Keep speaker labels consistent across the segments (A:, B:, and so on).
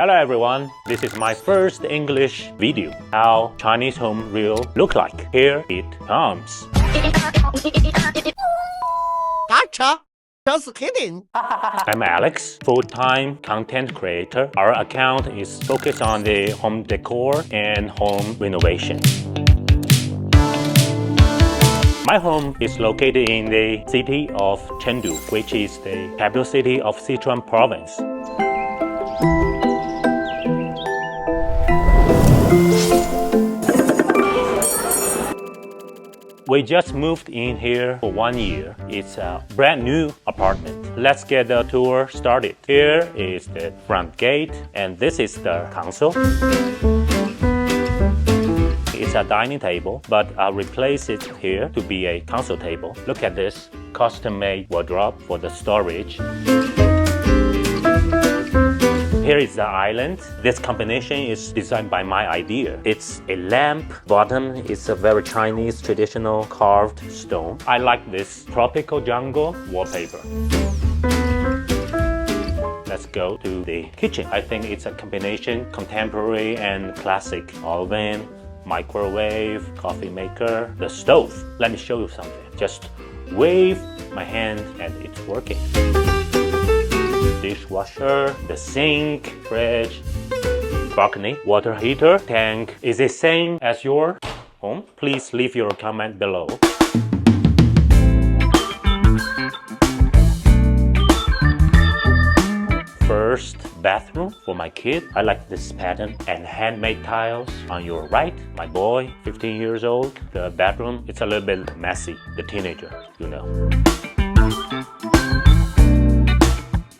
A: Hello everyone, this is my first English video. How Chinese home will look like. Here it comes.
B: Gotcha! Just kidding.
A: I'm Alex, full-time content creator. Our account is focused on the home decor and home renovation. My home is located in the city of Chengdu, which is the capital city of Sichuan province. We just moved in here for 1 year. It's a brand new apartment. Let's get the tour started. Here is the front gate, and this is the console. It's a dining table, but I'll replace it here to be a console table. Look at this custom-made wardrobe for the storage. Here is the island. This combination is designed by my idea. It's a lamp. Bottom is a very Chinese traditional carved stone. I like this tropical jungle wallpaper. Let's go to the kitchen. I think it's a combination contemporary and classic. Oven, microwave, coffee maker, the stove. Let me show you something. Just wave my hand and it's working. Dishwasher, the sink, fridge, balcony, water heater, tank. Is it same as your home? Please leave your comment below. First bathroom for my kid. I like this pattern and handmade tiles. On your right, my boy, 15 years old. The bathroom, it's a little bit messy. The teenager, you know.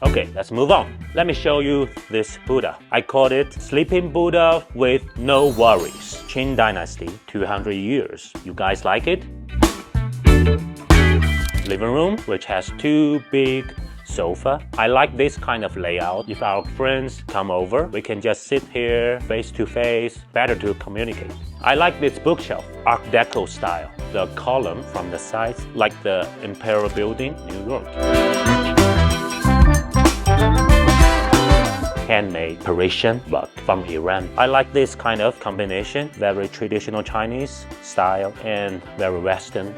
A: Okay, let's move on. Let me show you this Buddha. I called it Sleeping Buddha with No Worries. Qing Dynasty, 200 years. You guys like it? Living room, which has two big sofa. I like this kind of layout. If our friends come over, we can just sit here face to face, better to communicate. I like this bookshelf, Art Deco style. The column from the sides, like the Imperial Building, New York. Handmade Parisian rug from Iran. I like this kind of combination, very traditional Chinese style and very Western.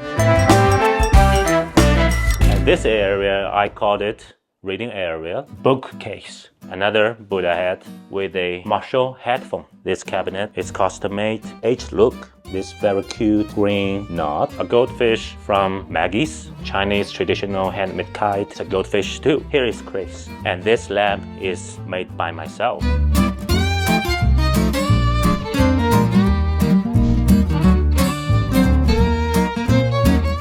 A: And this area, I called it reading area, bookcase. Another Buddha head with a Marshall headphone. This cabinet is custom-made. H look. This very cute green knot. A goldfish from Maggie's Chinese traditional handmade kite. It's a goldfish too. Here is Chris. And this lamp is made by myself.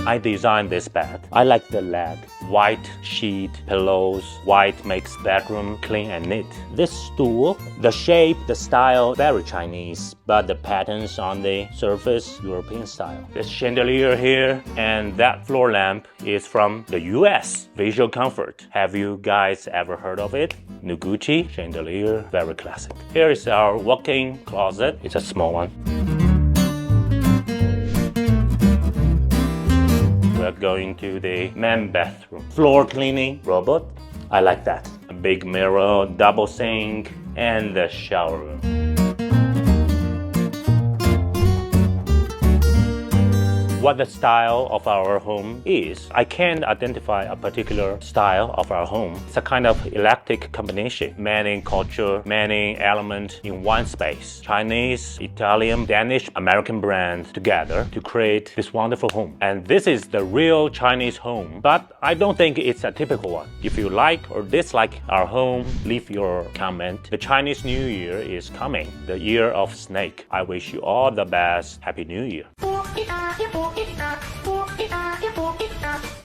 A: I designed this bed. I like the leg. White sheet, pillows. White makes bedroom clean and neat. This stool, the shape, the style, very Chinese, but the patterns on the surface, European style. This chandelier here and that floor lamp is from the US. Visual comfort. Have you guys ever heard of it? Noguchi chandelier, very classic. Here is our walk-in closet. It's a small one. We're going to the main bathroom. Floor cleaning robot. I like that. A big mirror, double sink, and the shower room. What the style of our home is. I can't identify a particular style of our home. It's a kind of eclectic combination. Many culture, many elements in one space. Chinese, Italian, Danish, American brand together to create this wonderful home. And this is the real Chinese home, but I don't think it's a typical one. If you like or dislike our home, leave your comment. The Chinese New Year is coming, the year of snake. I wish you all the best. Happy New Year.